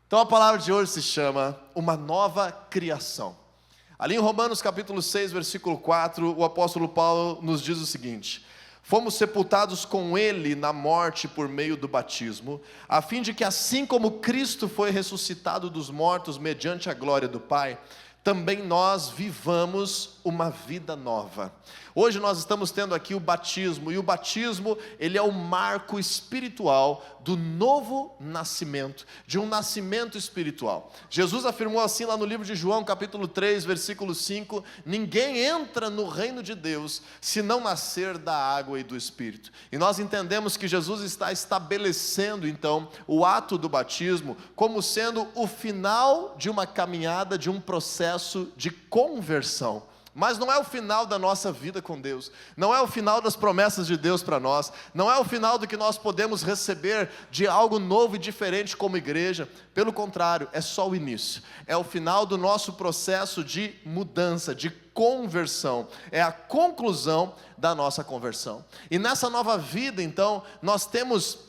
Então a palavra de hoje se chama uma nova criação. Ali em Romanos capítulo 6, versículo 4, o apóstolo Paulo nos diz o seguinte: fomos sepultados com ele na morte por meio do batismo, a fim de que assim como Cristo foi ressuscitado dos mortos mediante a glória do Pai, também nós vivamos uma vida nova. Hoje nós estamos tendo aqui o batismo, e o batismo, ele é o marco espiritual do novo nascimento, de um nascimento espiritual. Jesus afirmou assim lá no livro de João, capítulo 3, versículo 5, ninguém entra no reino de Deus se não nascer da água e do Espírito. E nós entendemos que Jesus está estabelecendo então o ato do batismo como sendo o final de uma caminhada, de um processo de conversão. Mas não é o final da nossa vida com Deus, não é o final das promessas de Deus para nós, não é o final do que nós podemos receber de algo novo e diferente como igreja. Pelo contrário, é só o início, é o final do nosso processo de mudança, de conversão, é a conclusão da nossa conversão. E nessa nova vida então, nós temos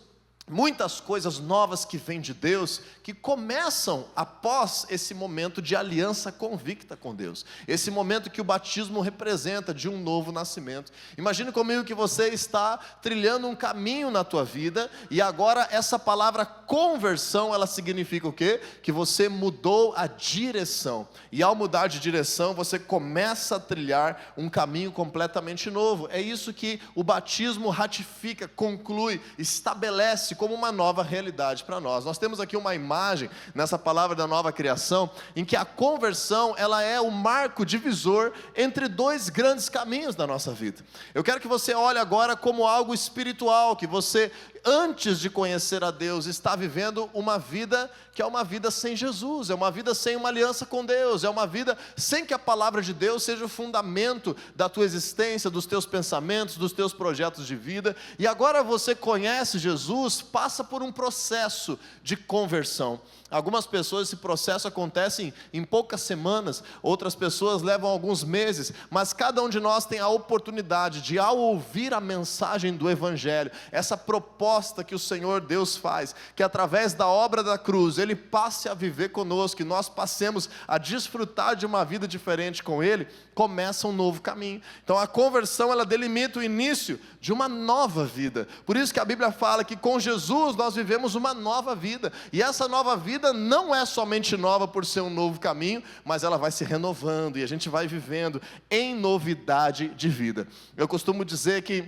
muitas coisas novas que vêm de Deus, que começam após esse momento de aliança convicta com Deus. Esse momento que o batismo representa de um novo nascimento. Imagine comigo que você está trilhando um caminho na tua vida, e agora essa palavra conversão, ela significa o quê? Que você mudou a direção. E ao mudar de direção, você começa a trilhar um caminho completamente novo. É isso que o batismo ratifica, conclui, estabelece como uma nova realidade para nós. Nós temos aqui uma imagem nessa palavra da nova criação, em que a conversão, ela é o marco divisor entre dois grandes caminhos da nossa vida. Eu quero que você olhe agora como algo espiritual, que você, antes de conhecer a Deus, está vivendo uma vida que é uma vida sem Jesus, é uma vida sem uma aliança com Deus, é uma vida sem que a palavra de Deus seja o fundamento da tua existência, dos teus pensamentos, dos teus projetos de vida. E agora você conhece Jesus, passa por um processo de conversão. Algumas pessoas, esse processo acontece em poucas semanas, outras pessoas levam alguns meses, mas cada um de nós tem a oportunidade de, ao ouvir a mensagem do Evangelho, essa proposta que o Senhor Deus faz, que através da obra da cruz, Ele passe a viver conosco, que nós passemos a desfrutar de uma vida diferente com Ele, começa um novo caminho. Então a conversão, ela delimita o início de uma nova vida. Por isso que a Bíblia fala que com Jesus nós vivemos uma nova vida, e essa nova vida não é somente nova por ser um novo caminho, mas ela vai se renovando, e a gente vai vivendo em novidade de vida. Eu costumo dizer que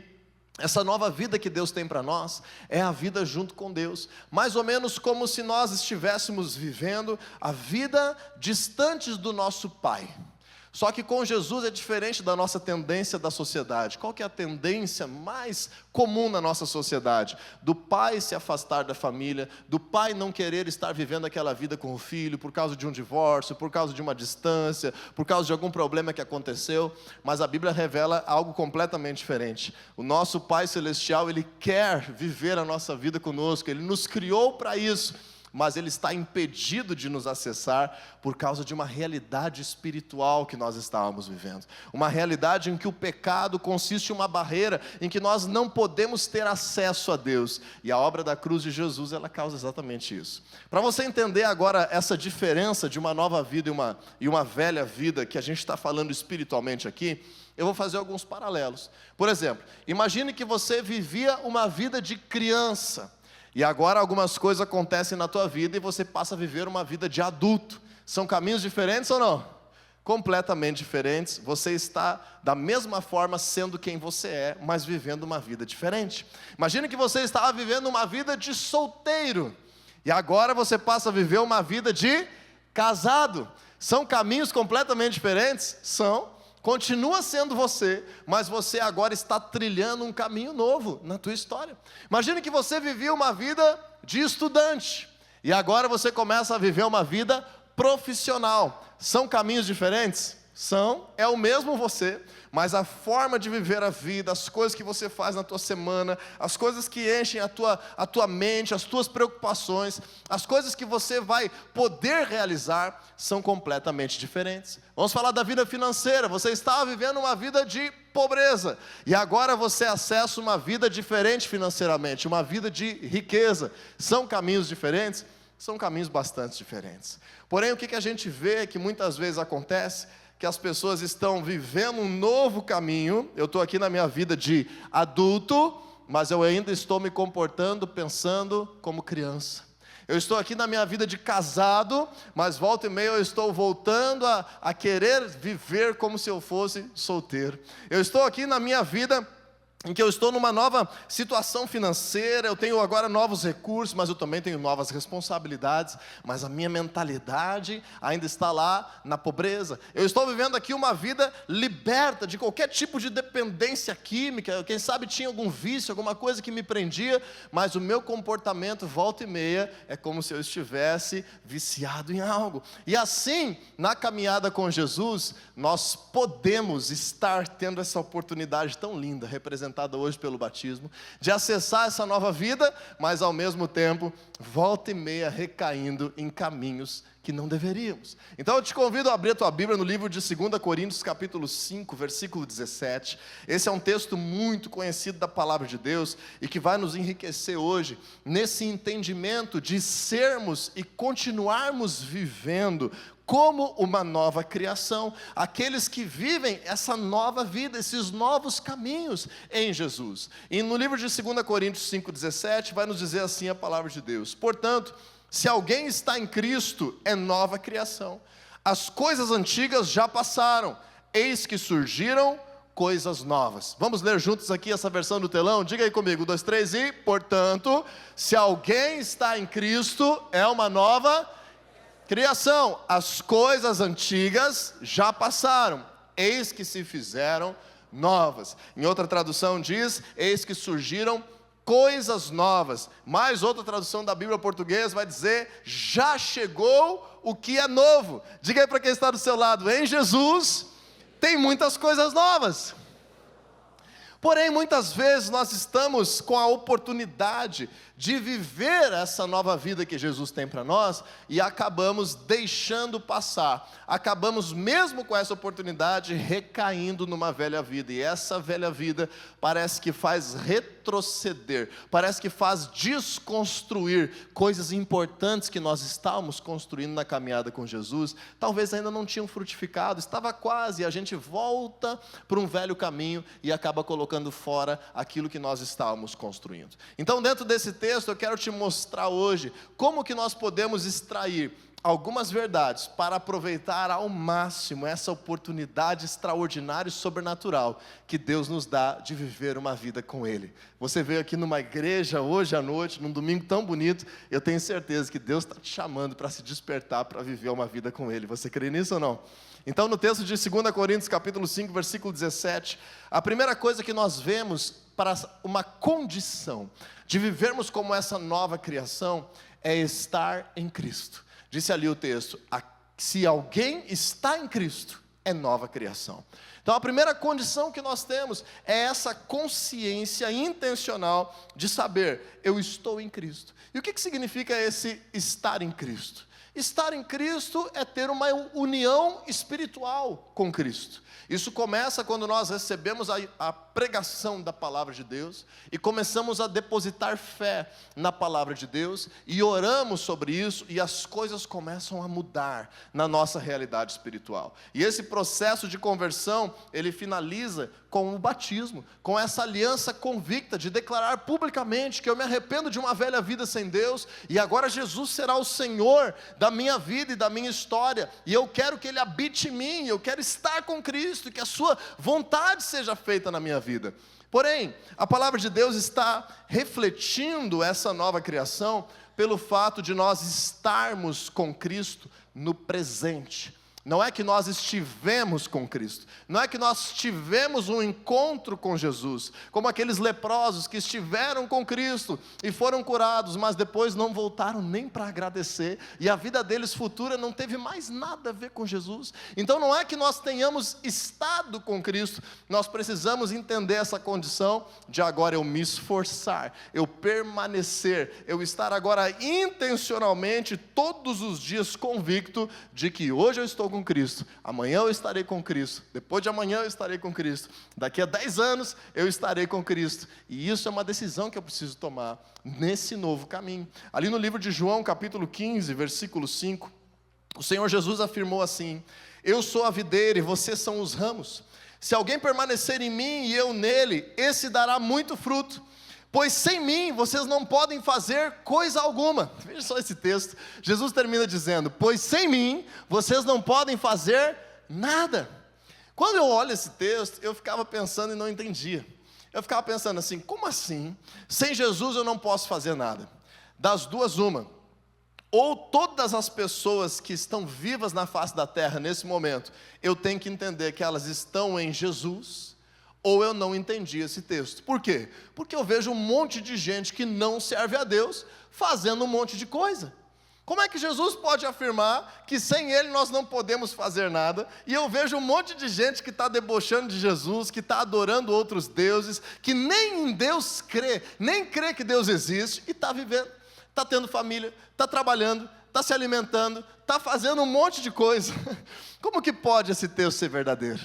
essa nova vida que Deus tem para nós é a vida junto com Deus, mais ou menos como se nós estivéssemos vivendo a vida distantes do nosso Pai. Só que com Jesus é diferente da nossa tendência da sociedade. Qual que é a tendência mais comum na nossa sociedade? Do pai se afastar da família, do pai não querer estar vivendo aquela vida com o filho por causa de um divórcio, por causa de uma distância, por causa de algum problema que aconteceu. Mas a Bíblia revela algo completamente diferente. O nosso Pai Celestial, Ele quer viver a nossa vida conosco, Ele nos criou para isso. Mas Ele está impedido de nos acessar por causa de uma realidade espiritual que nós estávamos vivendo. Uma realidade em que o pecado consiste em uma barreira, em que nós não podemos ter acesso a Deus. E a obra da cruz de Jesus, ela causa exatamente isso. Para você entender agora essa diferença de uma nova vida e uma velha vida que a gente está falando espiritualmente aqui, eu vou fazer alguns paralelos. Por exemplo, imagine que você vivia uma vida de criança, e agora algumas coisas acontecem na tua vida e você passa a viver uma vida de adulto. São caminhos diferentes ou não? Completamente diferentes. Você está da mesma forma sendo quem você é, mas vivendo uma vida diferente. Imagine que você estava vivendo uma vida de solteiro, e agora você passa a viver uma vida de casado. São caminhos completamente diferentes? São. Continua sendo você, mas você agora está trilhando um caminho novo na tua história. Imagine que você vivia uma vida de estudante, e agora você começa a viver uma vida profissional. São caminhos diferentes? São, é o mesmo você, mas a forma de viver a vida, as coisas que você faz na tua semana, as coisas que enchem a tua mente, as tuas preocupações, as coisas que você vai poder realizar, são completamente diferentes. Vamos falar da vida financeira. Você estava vivendo uma vida de pobreza, e agora você acessa uma vida diferente financeiramente, uma vida de riqueza. São caminhos diferentes? são caminhos bastante diferentes. Porém, o que a gente vê que muitas vezes acontece, que as pessoas estão vivendo um novo caminho. Eu estou aqui na minha vida de adulto, mas eu ainda estou me comportando, pensando como criança. Eu estou aqui na minha vida de casado, mas volta e meia eu estou voltando a querer viver como se eu fosse solteiro. Eu estou aqui na minha vida em que eu estou numa nova situação financeira, eu tenho agora novos recursos, mas eu também tenho novas responsabilidades, mas a minha mentalidade ainda está lá na pobreza. Eu estou vivendo aqui uma vida liberta de qualquer tipo de dependência química, quem sabe tinha algum vício, alguma coisa que me prendia, mas o meu comportamento, volta e meia, é como se eu estivesse viciado em algo. E assim, na caminhada com Jesus, nós podemos estar tendo essa oportunidade tão linda, representada hoje pelo batismo, de acessar essa nova vida, mas ao mesmo tempo, volta e meia recaindo em caminhos que não deveríamos. Então eu te convido a abrir a tua Bíblia no livro de 2 Coríntios capítulo 5, versículo 17. Esse é um texto muito conhecido da palavra de Deus e que vai nos enriquecer hoje nesse entendimento de sermos e continuarmos vivendo como uma nova criação, aqueles que vivem essa nova vida, esses novos caminhos em Jesus. E no livro de 2 Coríntios 5,17 vai nos dizer assim a palavra de Deus: portanto, se alguém está em Cristo, é nova criação. As coisas antigas já passaram, eis que surgiram coisas novas. Vamos ler juntos aqui essa versão do telão? Diga aí comigo, 1, 2, 3 e... portanto, se alguém está em Cristo, é uma nova criação. As coisas antigas já passaram, eis que se fizeram novas. Em outra tradução diz, eis que surgiram coisas novas. Mais outra tradução da Bíblia portuguesa vai dizer, já chegou o que é novo. Diga aí para quem está do seu lado, em Jesus tem muitas coisas novas. Porém, muitas vezes nós estamos com a oportunidade de viver essa nova vida que Jesus tem para nós e acabamos deixando passar, acabamos mesmo com essa oportunidade recaindo numa velha vida, e essa velha vida parece que faz retroceder, parece que faz desconstruir coisas importantes que nós estávamos construindo na caminhada com Jesus, talvez ainda não tinham frutificado, estava quase, e a gente volta para um velho caminho e acaba colocando fora aquilo que nós estávamos construindo. Então, dentro desse texto, eu quero te mostrar hoje como que nós podemos extrair algumas verdades para aproveitar ao máximo essa oportunidade extraordinária e sobrenatural que Deus nos dá de viver uma vida com Ele. Você veio aqui numa igreja hoje à noite, num domingo tão bonito, eu tenho certeza que Deus está te chamando para se despertar, para viver uma vida com Ele. Você crê nisso ou não? Então, no texto de 2 Coríntios capítulo 5, versículo 17, a primeira coisa que nós vemos para uma condição de vivermos como essa nova criação é estar em Cristo. Disse ali o texto, se alguém está em Cristo, é nova criação. Então a primeira condição que nós temos é essa consciência intencional de saber, eu estou em Cristo. E o que significa esse estar em Cristo? Estar em Cristo é ter uma união espiritual com Cristo. Isso começa quando nós recebemos a pregação da palavra de Deus e começamos a depositar fé na palavra de Deus e oramos sobre isso e as coisas começam a mudar na nossa realidade espiritual. E esse processo de conversão, ele finaliza com o batismo, com essa aliança convicta de declarar publicamente que eu me arrependo de uma velha vida sem Deus e agora Jesus será o Senhor da minha vida e da minha história e eu quero que Ele habite em mim, eu quero estar com Cristo e que a sua vontade seja feita na minha vida. Porém, a palavra de Deus está refletindo essa nova criação pelo fato de nós estarmos com Cristo no presente. Não é que nós estivemos com Cristo, não é que nós tivemos um encontro com Jesus, como aqueles leprosos que estiveram com Cristo e foram curados, mas depois não voltaram nem para agradecer, e a vida deles futura não teve mais nada a ver com Jesus. Então não é que nós tenhamos estado com Cristo, nós precisamos entender essa condição de agora eu me esforçar, eu permanecer, eu estar agora intencionalmente todos os dias convicto de que hoje eu estou com Cristo, amanhã eu estarei com Cristo, depois de amanhã eu estarei com Cristo, daqui a 10 anos eu estarei com Cristo. E isso é uma decisão que eu preciso tomar nesse novo caminho. Ali no livro de João, capítulo 15, versículo 5, o Senhor Jesus afirmou assim: eu sou a videira e vocês são os ramos. Se alguém permanecer em mim e eu nele, esse dará muito fruto, pois sem mim vocês não podem fazer coisa alguma. Veja só esse texto, Jesus termina dizendo: pois sem mim vocês não podem fazer nada. Quando eu olho esse texto, eu ficava pensando e não entendia. Eu ficava pensando assim: como assim? Sem Jesus eu não posso fazer nada. Das duas, uma: ou todas as pessoas que estão vivas na face da terra nesse momento, eu tenho que entender que elas estão em Jesus, ou eu não entendi esse texto. Por quê? Porque eu vejo um monte de gente que não serve a Deus fazendo um monte de coisa. Como é que Jesus pode afirmar que sem Ele nós não podemos fazer nada? E eu vejo um monte de gente que está debochando de Jesus, que está adorando outros deuses, que nem em Deus crê, nem crê que Deus existe, e está vivendo, está tendo família, está trabalhando, está se alimentando, está fazendo um monte de coisa. Como que pode esse texto ser verdadeiro?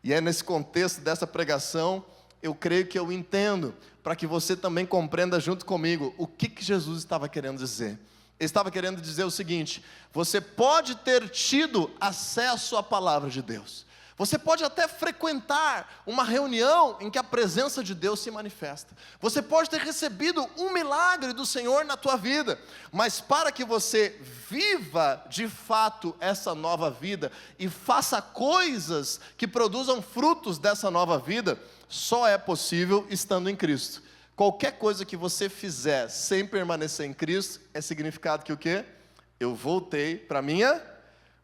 E é nesse contexto dessa pregação, eu creio que eu entendo, para que você também compreenda junto comigo, o que Jesus estava querendo dizer. Ele estava querendo dizer o seguinte: você pode ter tido acesso à palavra de Deus, você pode até frequentar uma reunião em que a presença de Deus se manifesta, você pode ter recebido um milagre do Senhor na tua vida, mas para que você viva de fato essa nova vida e faça coisas que produzam frutos dessa nova vida, só é possível estando em Cristo. Qualquer coisa que você fizer sem permanecer em Cristo é significado que o quê? Eu voltei para a minha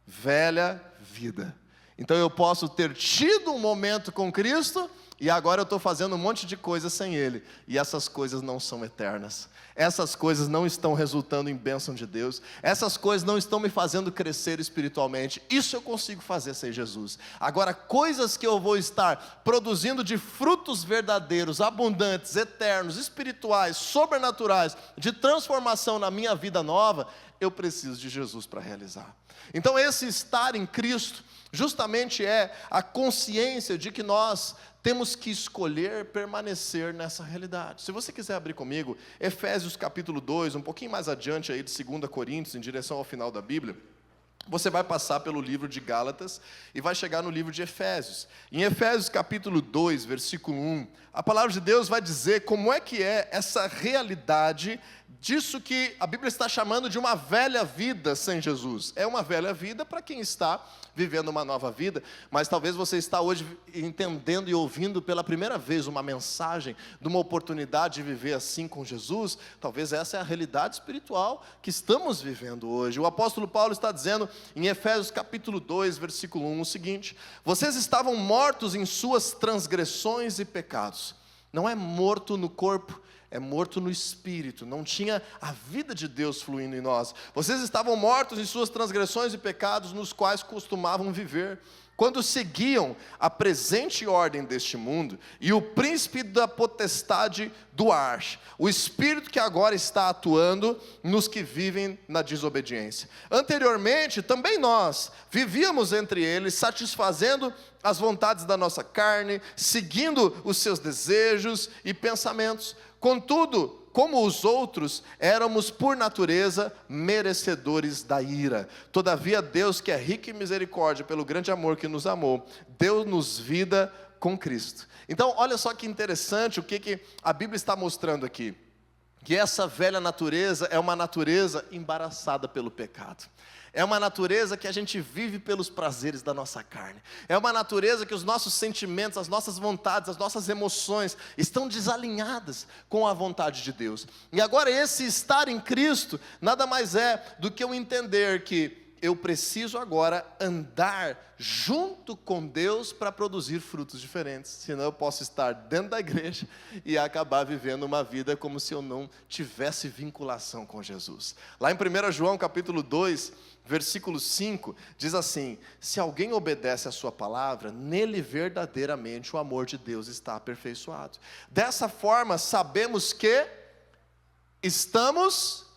velha vida. Então eu posso ter tido um momento com Cristo e agora eu estou fazendo um monte de coisas sem Ele. E essas coisas não são eternas. Essas coisas não estão resultando em bênção de Deus. Essas coisas não estão me fazendo crescer espiritualmente. Isso eu consigo fazer sem Jesus. Agora, coisas que eu vou estar produzindo de frutos verdadeiros, abundantes, eternos, espirituais, sobrenaturais, de transformação na minha vida nova, eu preciso de Jesus para realizar. Então esse estar em Cristo justamente é a consciência de que nós temos que escolher permanecer nessa realidade. Se você quiser abrir comigo, Efésios capítulo 2, um pouquinho mais adiante aí de 2 Coríntios, em direção ao final da Bíblia, você vai passar pelo livro de Gálatas e vai chegar no livro de Efésios. Em Efésios capítulo 2, versículo 1, a palavra de Deus vai dizer como é que é essa realidade disso que a Bíblia está chamando de uma velha vida sem Jesus. É uma velha vida para quem está vivendo uma nova vida, mas talvez você está hoje entendendo e ouvindo pela primeira vez uma mensagem de uma oportunidade de viver assim com Jesus. Talvez essa é a realidade espiritual que estamos vivendo hoje. O apóstolo Paulo está dizendo em Efésios capítulo 2, versículo 1, o seguinte: vocês estavam mortos em suas transgressões e pecados. Não é morto no corpo, é morto no espírito. Não tinha a vida de Deus fluindo em nós. Vocês estavam mortos em suas transgressões e pecados, nos quais costumavam viver, quando seguiam a presente ordem deste mundo e o príncipe da potestade do ar, o espírito que agora está atuando nos que vivem na desobediência. Anteriormente, também nós vivíamos entre eles, satisfazendo as vontades da nossa carne, seguindo os seus desejos e pensamentos. Contudo, como os outros, éramos por natureza merecedores da ira. Todavia Deus, que é rico em misericórdia, pelo grande amor que nos amou, deu-nos vida com Cristo. Então olha só que interessante o que a Bíblia está mostrando aqui. Que essa velha natureza é uma natureza embaraçada pelo pecado. É uma natureza que a gente vive pelos prazeres da nossa carne. É uma natureza que os nossos sentimentos, as nossas vontades, as nossas emoções estão desalinhadas com a vontade de Deus. E agora esse estar em Cristo nada mais é do que eu entender que eu preciso agora andar junto com Deus para produzir frutos diferentes. Senão eu posso estar dentro da igreja e acabar vivendo uma vida como se eu não tivesse vinculação com Jesus. Lá em 1 João capítulo 2, versículo 5, diz assim: se alguém obedece a sua palavra, nele verdadeiramente o amor de Deus está aperfeiçoado. Dessa forma sabemos que estamos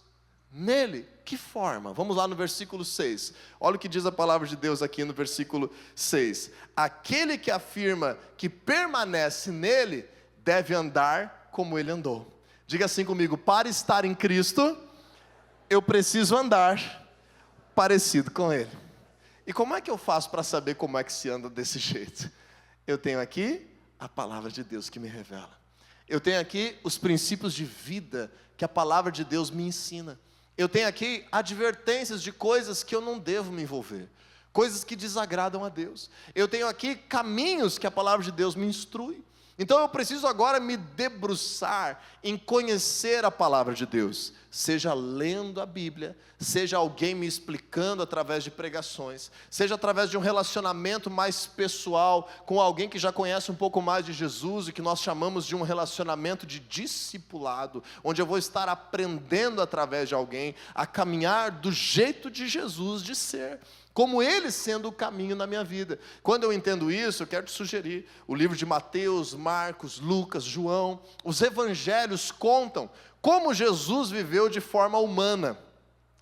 Nele. Que forma? Vamos lá no versículo 6. Olha o que diz a palavra de Deus aqui no versículo 6. Aquele que afirma que permanece nele, deve andar como ele andou. Diga assim comigo: para estar em Cristo, eu preciso andar parecido com ele. E como é que eu faço para saber como é que se anda desse jeito? Eu tenho aqui a palavra de Deus que me revela. Eu tenho aqui os princípios de vida que a palavra de Deus me ensina. Eu tenho aqui advertências de coisas que eu não devo me envolver, coisas que desagradam a Deus. Eu tenho aqui caminhos que a palavra de Deus me instrui. Então eu preciso agora me debruçar em conhecer a palavra de Deus, seja lendo a Bíblia, seja alguém me explicando através de pregações, seja através de um relacionamento mais pessoal com alguém que já conhece um pouco mais de Jesus e que nós chamamos de um relacionamento de discipulado, onde eu vou estar aprendendo através de alguém a caminhar do jeito de Jesus de ser, como Ele sendo o caminho na minha vida. Quando eu entendo isso, eu quero te sugerir o livro de Mateus, Marcos, Lucas, João. Os evangelhos contam como Jesus viveu de forma humana.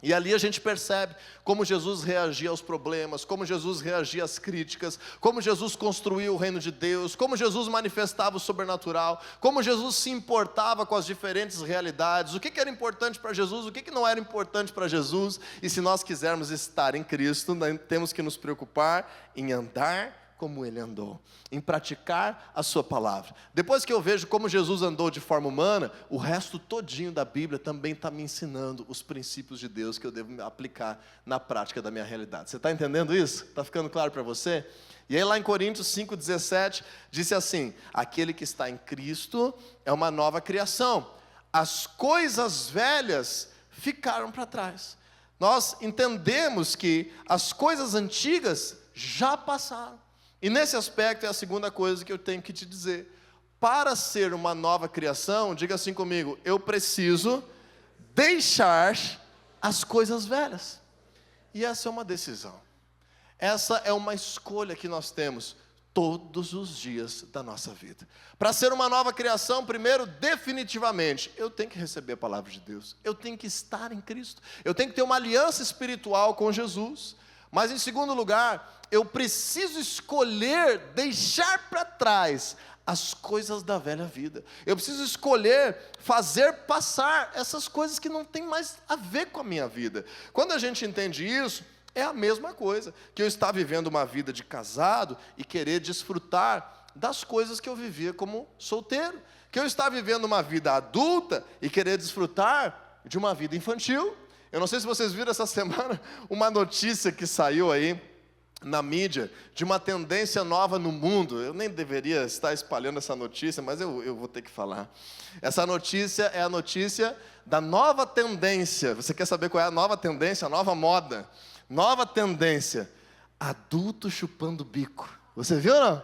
E ali a gente percebe como Jesus reagia aos problemas, como Jesus reagia às críticas, como Jesus construiu o reino de Deus, como Jesus manifestava o sobrenatural, como Jesus se importava com as diferentes realidades, o que era importante para Jesus, o que não era importante para Jesus. E se nós quisermos estar em Cristo, temos que nos preocupar em andar como Ele andou, em praticar a sua palavra. Depois que eu vejo como Jesus andou de forma humana, o resto todinho da Bíblia também está me ensinando os princípios de Deus que eu devo aplicar na prática da minha realidade. Você está entendendo isso? Está ficando claro para você? E aí lá em Coríntios 5,17, disse assim: aquele que está em Cristo é uma nova criação, as coisas velhas ficaram para trás. Nós entendemos que as coisas antigas já passaram. E nesse aspecto é a segunda coisa que eu tenho que te dizer. Para ser uma nova criação, diga assim comigo: eu preciso deixar as coisas velhas. E essa é uma decisão. Essa é uma escolha que nós temos todos os dias da nossa vida. Para ser uma nova criação, primeiro, definitivamente, eu tenho que receber a palavra de Deus. Eu tenho que estar em Cristo. Eu tenho que ter uma aliança espiritual com Jesus. Mas em segundo lugar, eu preciso escolher deixar para trás as coisas da velha vida. Eu preciso escolher fazer passar essas coisas que não têm mais a ver com a minha vida. Quando a gente entende isso, é a mesma coisa que eu estar vivendo uma vida de casado e querer desfrutar das coisas que eu vivia como solteiro, que eu estar vivendo uma vida adulta e querer desfrutar de uma vida infantil. Eu não sei se vocês viram essa semana uma notícia que saiu aí na mídia de uma tendência nova no mundo. Eu nem deveria estar espalhando essa notícia, mas eu vou ter que falar. Essa notícia é a notícia da nova tendência. Você quer saber qual é a nova tendência, a nova moda? Nova tendência: adulto chupando bico. Você viu ou não?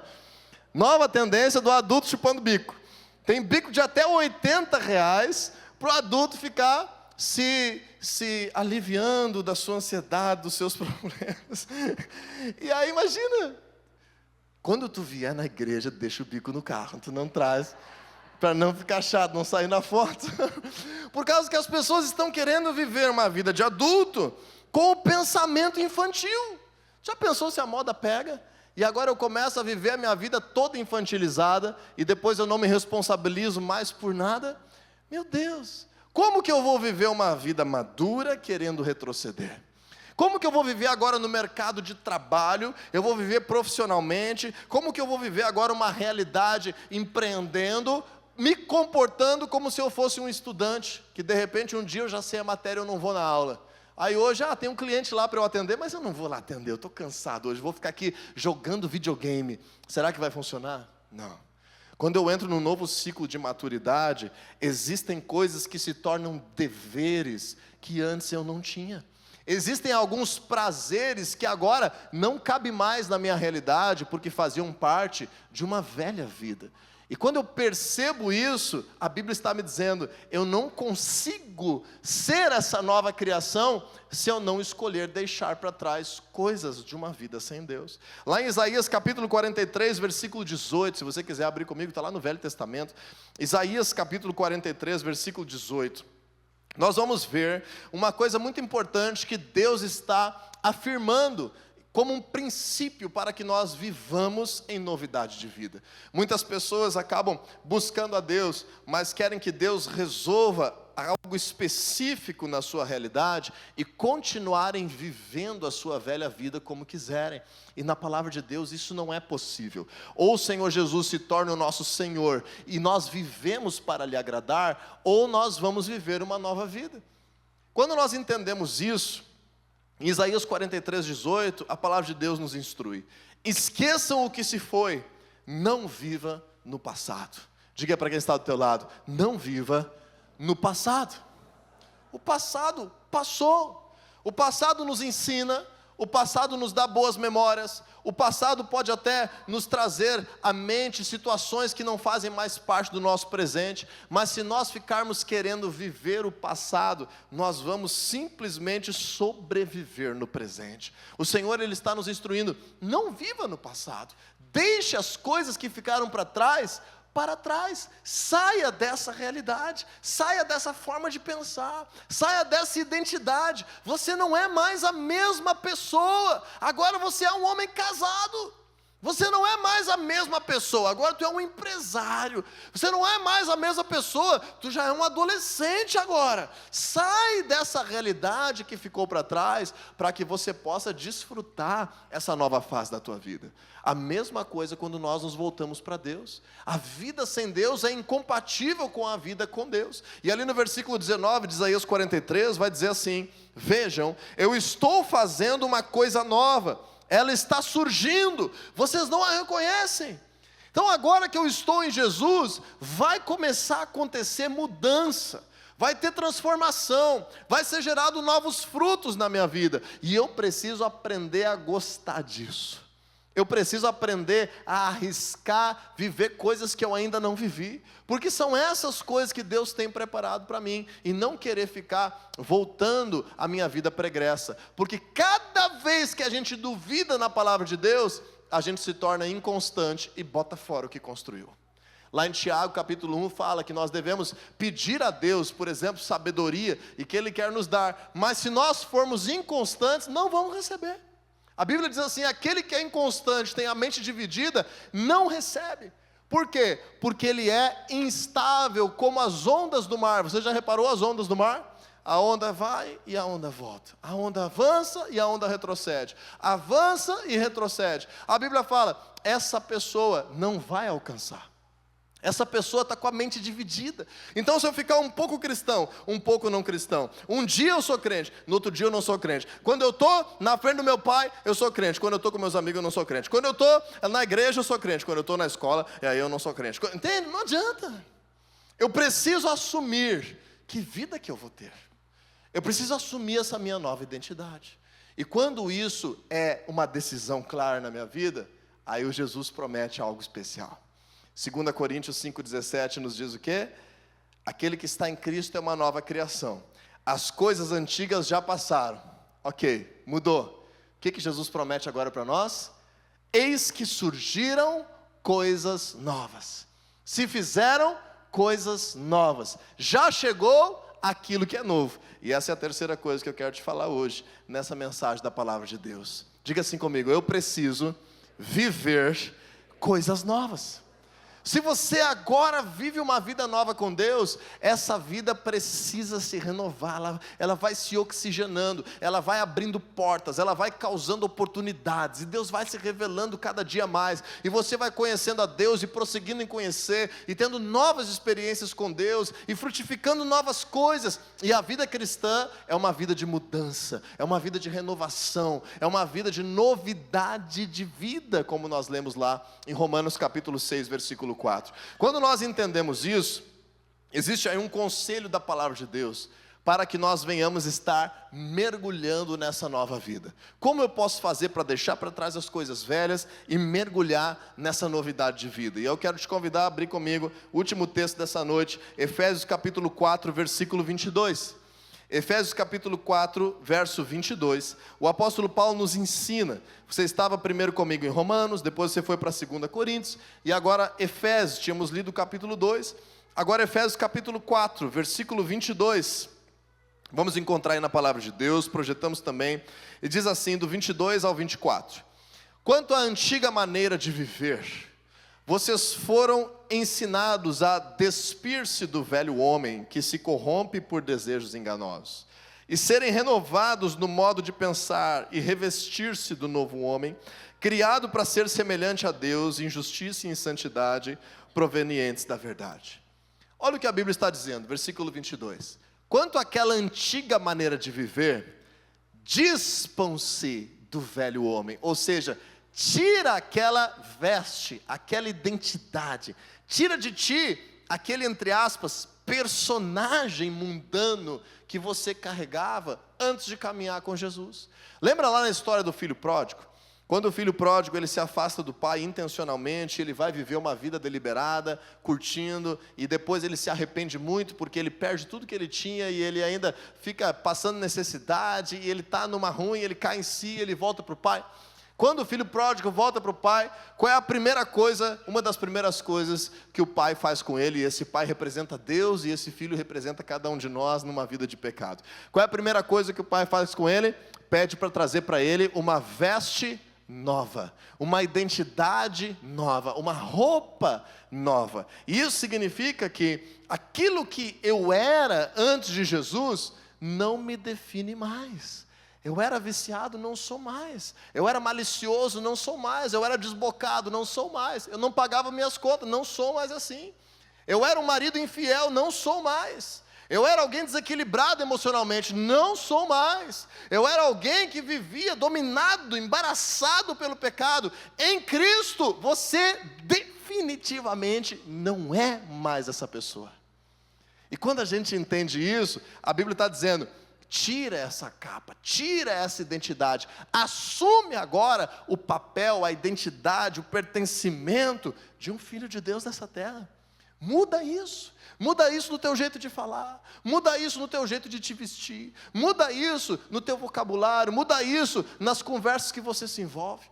Nova tendência do adulto chupando bico. Tem bico de até R$80 para o adulto ficar se aliviando da sua ansiedade, dos seus problemas. E aí imagina, quando tu vier na igreja, deixa o bico no carro, tu não traz, para não ficar chato, não sair na foto. Por causa que as pessoas estão querendo viver uma vida de adulto com o pensamento infantil. Já pensou se a moda pega? E agora eu começo a viver a minha vida toda infantilizada e depois eu não me responsabilizo mais por nada? Meu Deus! Como que eu vou viver uma vida madura querendo retroceder? Como que eu vou viver agora no mercado de trabalho? Eu vou viver profissionalmente? Como que eu vou viver agora uma realidade empreendendo, me comportando como se eu fosse um estudante, que de repente um dia eu já sei a matéria e eu não vou na aula? Aí hoje, tem um cliente lá para eu atender, mas eu não vou lá atender, eu estou cansado hoje, vou ficar aqui jogando videogame. Será que vai funcionar? Não. Quando eu entro num novo ciclo de maturidade, existem coisas que se tornam deveres que antes eu não tinha. Existem alguns prazeres que agora não cabem mais na minha realidade, porque faziam parte de uma velha vida. E quando eu percebo isso, a Bíblia está me dizendo: eu não consigo ser essa nova criação se eu não escolher deixar para trás coisas de uma vida sem Deus. Lá em Isaías capítulo 43, versículo 18, se você quiser abrir comigo, está lá no Velho Testamento. Isaías capítulo 43, versículo 18. nós vamos ver uma coisa muito importante que Deus está afirmando como um princípio para que nós vivamos em novidade de vida. Muitas pessoas acabam buscando a Deus, mas querem que Deus resolva algo específico na sua realidade e continuarem vivendo a sua velha vida como quiserem. E na palavra de Deus isso não é possível. Ou o Senhor Jesus se torna o nosso Senhor e nós vivemos para lhe agradar, ou nós vamos viver uma nova vida. Quando nós entendemos isso, em Isaías 43:18, a palavra de Deus nos instrui: esqueçam o que se foi, não viva no passado. Diga para quem está do teu lado: não viva no passado. O passado passou. O passado nos ensina, o passado nos dá boas memórias, o passado pode até nos trazer à mente situações que não fazem mais parte do nosso presente, mas se nós ficarmos querendo viver o passado, nós vamos simplesmente sobreviver no presente. O Senhor, Ele está nos instruindo: não viva no passado, deixe as coisas que ficaram para trás, saia dessa realidade, saia dessa forma de pensar, saia dessa identidade. Você não é mais a mesma pessoa, agora você é um homem casado. Você não é mais a mesma pessoa, agora tu é um empresário. Você não é mais a mesma pessoa, tu já é um adolescente agora. Sai dessa realidade que ficou para trás, para que você possa desfrutar essa nova fase da tua vida. A mesma coisa quando nós nos voltamos para Deus. A vida sem Deus é incompatível com a vida com Deus. E ali no versículo 19 de Isaías 43 vai dizer assim: vejam, eu estou fazendo uma coisa nova, ela está surgindo, vocês não a reconhecem. Então agora que eu estou em Jesus, vai começar a acontecer mudança, vai ter transformação, vai ser gerado novos frutos na minha vida, e eu preciso aprender a gostar disso. Eu preciso aprender a arriscar, viver coisas que eu ainda não vivi, porque são essas coisas que Deus tem preparado para mim, e não querer ficar voltando à minha vida pregressa, porque cada vez que a gente duvida na palavra de Deus, a gente se torna inconstante e bota fora o que construiu. Lá em Tiago capítulo 1 fala que nós devemos pedir a Deus, por exemplo, sabedoria, e que Ele quer nos dar, mas se nós formos inconstantes, não vamos receber. A Bíblia diz assim: aquele que é inconstante, tem a mente dividida, não recebe. Por quê? Porque ele é instável, como as ondas do mar. Você já reparou as ondas do mar? A onda vai e a onda volta. A onda avança e a onda retrocede. Avança e retrocede. A Bíblia fala: essa pessoa não vai alcançar. Essa pessoa está com a mente dividida. Então se eu ficar um pouco cristão, um pouco não cristão, um dia eu sou crente, no outro dia eu não sou crente. Quando eu estou na frente do meu pai, eu sou crente. Quando eu estou com meus amigos, eu não sou crente. Quando eu estou na igreja, eu sou crente. Quando eu estou na escola, aí eu não sou crente. Entende? Não adianta. Eu preciso assumir que vida que eu vou ter. Eu preciso assumir essa minha nova identidade. E quando isso é uma decisão clara na minha vida, aí o Jesus promete algo especial. 2 Coríntios 5,17 nos diz o quê? Aquele que está em Cristo é uma nova criação. As coisas antigas já passaram. Ok, mudou. O que Jesus promete agora para nós? Eis que surgiram coisas novas. Se fizeram coisas novas. Já chegou aquilo que é novo. E essa é a terceira coisa que eu quero te falar hoje, nessa mensagem da palavra de Deus. Diga assim comigo: eu preciso viver coisas novas. Se você agora vive uma vida nova com Deus, essa vida precisa se renovar, ela vai se oxigenando, ela vai abrindo portas, ela vai causando oportunidades, e Deus vai se revelando cada dia mais, e você vai conhecendo a Deus, e prosseguindo em conhecer, e tendo novas experiências com Deus, e frutificando novas coisas. E a vida cristã é uma vida de mudança, é uma vida de renovação, é uma vida de novidade de vida, como nós lemos lá em Romanos capítulo 6, versículo 4. Quando nós entendemos isso, existe aí um conselho da palavra de Deus, para que nós venhamos estar mergulhando nessa nova vida. Como eu posso fazer para deixar para trás as coisas velhas e mergulhar nessa novidade de vida? E eu quero te convidar a abrir comigo o último texto dessa noite, Efésios capítulo 4, versículo 22. Efésios capítulo 4, verso 22, o apóstolo Paulo nos ensina. Você estava primeiro comigo em Romanos, depois você foi para 2 Coríntios, e agora Efésios, tínhamos lido o capítulo 2, agora Efésios capítulo 4, versículo 22, Vamos encontrar aí na palavra de Deus, projetamos também, e diz assim, do 22 ao 24. Quanto à antiga maneira de viver, vocês foram ensinados a despir-se do velho homem que se corrompe por desejos enganosos, e serem renovados no modo de pensar e revestir-se do novo homem, criado para ser semelhante a Deus em justiça e em santidade, provenientes da verdade. Olha o que a Bíblia está dizendo, versículo 22. Quanto àquela antiga maneira de viver, dispam-se do velho homem, ou seja, tira aquela veste, aquela identidade, tira de ti aquele, entre aspas, personagem mundano que você carregava antes de caminhar com Jesus. Lembra lá na história do filho pródigo? Quando o filho pródigo ele se afasta do pai intencionalmente, ele vai viver uma vida deliberada, curtindo, e depois ele se arrepende muito porque ele perde tudo que ele tinha e ele ainda fica passando necessidade, e ele está numa ruim, ele cai em si, ele volta para o pai. Quando o filho pródigo volta para o pai, qual é a primeira coisa, uma das primeiras coisas que o pai faz com ele? E esse pai representa Deus e esse filho representa cada um de nós numa vida de pecado. Qual é a primeira coisa que o pai faz com ele? Pede para trazer para ele uma veste nova, uma identidade nova, uma roupa nova. E isso significa que aquilo que eu era antes de Jesus não me define mais. Eu era viciado, não sou mais. Eu era malicioso, não sou mais. Eu era desbocado, não sou mais. Eu não pagava minhas contas, não sou mais assim. Eu era um marido infiel, não sou mais. Eu era alguém desequilibrado emocionalmente, não sou mais. Eu era alguém que vivia dominado, embaraçado pelo pecado. Em Cristo, você definitivamente não é mais essa pessoa. E quando a gente entende isso, a Bíblia está dizendo: tira essa capa, tira essa identidade, assume agora o papel, a identidade, o pertencimento de um filho de Deus nessa terra. Muda isso no teu jeito de falar, muda isso no teu jeito de te vestir, muda isso no teu vocabulário, muda isso nas conversas que você se envolve,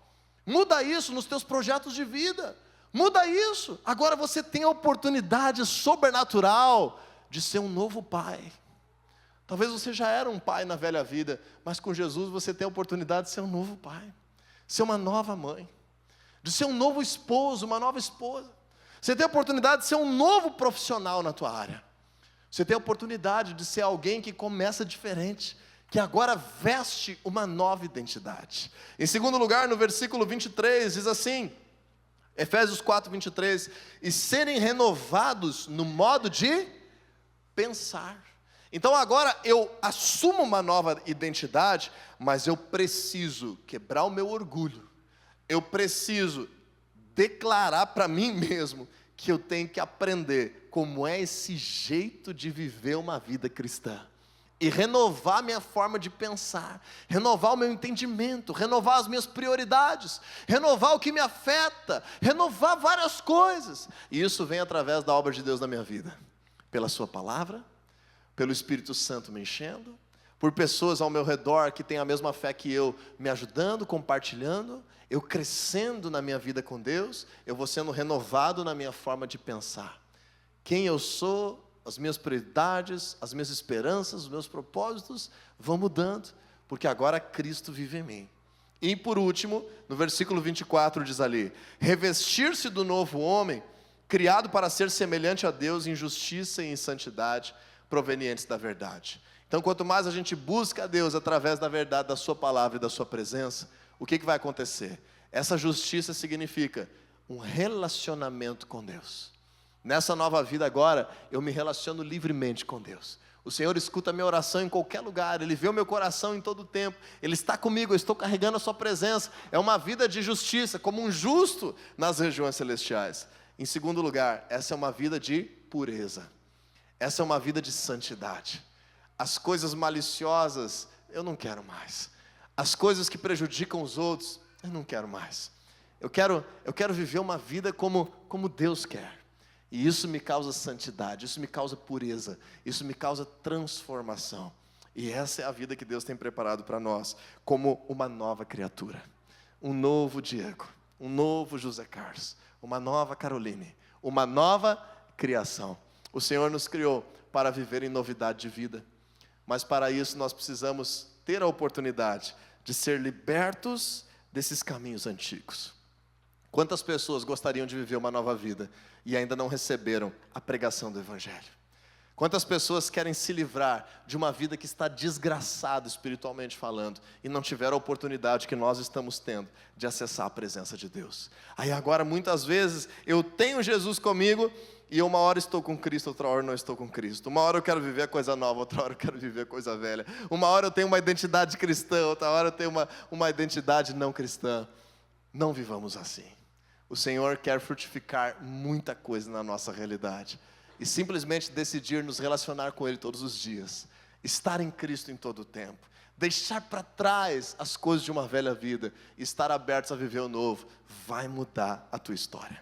muda isso nos teus projetos de vida, muda isso. Agora você tem a oportunidade sobrenatural de ser um novo pai. Talvez você já era um pai na velha vida, mas com Jesus você tem a oportunidade de ser um novo pai, ser uma nova mãe, de ser um novo esposo, uma nova esposa. Você tem a oportunidade de ser um novo profissional na tua área. Você tem a oportunidade de ser alguém que começa diferente, que agora veste uma nova identidade. Em segundo lugar, no versículo 23, diz assim, Efésios 4, 23, e serem renovados no modo de pensar. Então agora eu assumo uma nova identidade, mas eu preciso quebrar o meu orgulho. Eu preciso declarar para mim mesmo que eu tenho que aprender como é esse jeito de viver uma vida cristã. E renovar minha forma de pensar, renovar o meu entendimento, renovar as minhas prioridades, renovar o que me afeta, renovar várias coisas. E isso vem através da obra de Deus na minha vida. Pela sua palavra, pelo Espírito Santo me enchendo, por pessoas ao meu redor que têm a mesma fé que eu, me ajudando, compartilhando, eu crescendo na minha vida com Deus, eu vou sendo renovado na minha forma de pensar. Quem eu sou, as minhas prioridades, as minhas esperanças, os meus propósitos vão mudando, porque agora Cristo vive em mim. E por último, no versículo 24 diz ali, revestir-se do novo homem, criado para ser semelhante a Deus em justiça e em santidade, provenientes da verdade. Então, quanto mais a gente busca a Deus através da verdade, da sua palavra e da sua presença, o que vai acontecer? Essa justiça significa um relacionamento com Deus. Nessa nova vida agora, eu me relaciono livremente com Deus. O Senhor escuta a minha oração em qualquer lugar, Ele vê o meu coração em todo o tempo, Ele está comigo, eu estou carregando a sua presença. É uma vida de justiça, como um justo nas regiões celestiais. Em segundo lugar, essa é uma vida de pureza. Essa é uma vida de santidade. As coisas maliciosas, eu não quero mais. As coisas que prejudicam os outros, eu não quero mais. Eu quero viver uma vida como Deus quer. E isso me causa santidade, isso me causa pureza, isso me causa transformação. E essa é a vida que Deus tem preparado para nós, como uma nova criatura. Um novo Diego, um novo José Carlos, uma nova Caroline, uma nova criação. O Senhor nos criou para viver em novidade de vida. mas para isso nós precisamos ter a oportunidade de ser libertos desses caminhos antigos. Quantas pessoas gostariam de viver uma nova vida e ainda não receberam a pregação do Evangelho? Quantas pessoas querem se livrar de uma vida que está desgraçada espiritualmente falando e não tiveram a oportunidade que nós estamos tendo de acessar a presença de Deus? Aí agora muitas vezes eu tenho Jesus comigo e uma hora estou com Cristo, outra hora não estou com Cristo. Uma hora eu quero viver coisa nova, outra hora eu quero viver coisa velha. Uma hora eu tenho uma identidade cristã, outra hora eu tenho uma identidade não cristã. Não vivamos assim. O Senhor quer frutificar muita coisa na nossa realidade. E simplesmente decidir nos relacionar com Ele todos os dias. Estar em Cristo em todo o tempo. Deixar para trás as coisas de uma velha vida. E estar abertos a viver o novo. Vai mudar a tua história.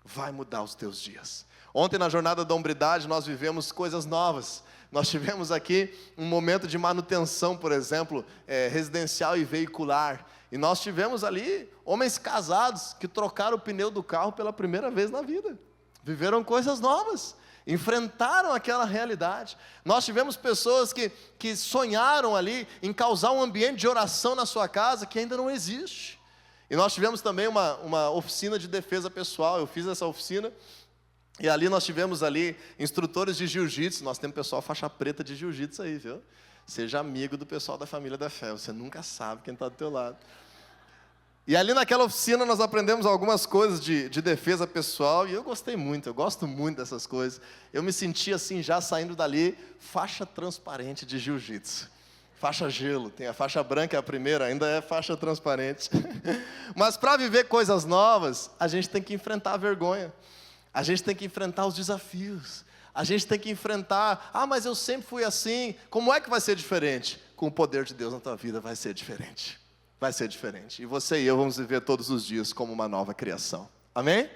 Vai mudar os teus dias. Ontem na Jornada da Hombridade nós vivemos coisas novas. Nós tivemos aqui um momento de manutenção, por exemplo, residencial e veicular. E nós tivemos ali homens casados que trocaram o pneu do carro pela primeira vez na vida. Viveram coisas novas. Enfrentaram aquela realidade. Nós tivemos pessoas que sonharam ali em causar um ambiente de oração na sua casa que ainda não existe. E nós tivemos também uma oficina de defesa pessoal. Eu fiz essa oficina e ali nós tivemos ali instrutores de jiu-jitsu. Nós temos pessoal faixa preta de jiu-jitsu aí, viu? Seja amigo do pessoal da família da fé. Você nunca sabe quem está do teu lado. E ali naquela oficina nós aprendemos algumas coisas de defesa pessoal, e eu gostei muito, eu gosto muito dessas coisas. Eu me senti assim, já saindo dali, faixa transparente de jiu-jitsu. Faixa gelo, tem a faixa branca, é a primeira, ainda é faixa transparente. Mas para viver coisas novas, a gente tem que enfrentar a vergonha. A gente tem que enfrentar os desafios. A gente tem que enfrentar, mas eu sempre fui assim. Como é que vai ser diferente? Com o poder de Deus na tua vida vai ser diferente. Vai ser diferente. E você e eu vamos viver todos os dias como uma nova criação. Amém?